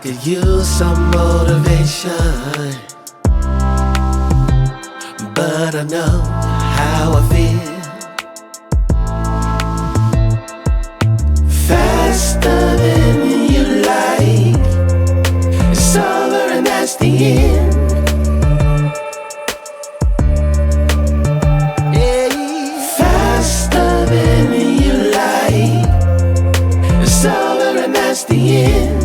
could use some motivation, but I know how I feel. Faster than you like, it's over and that's the end. Faster than you like, it's over and that's the end.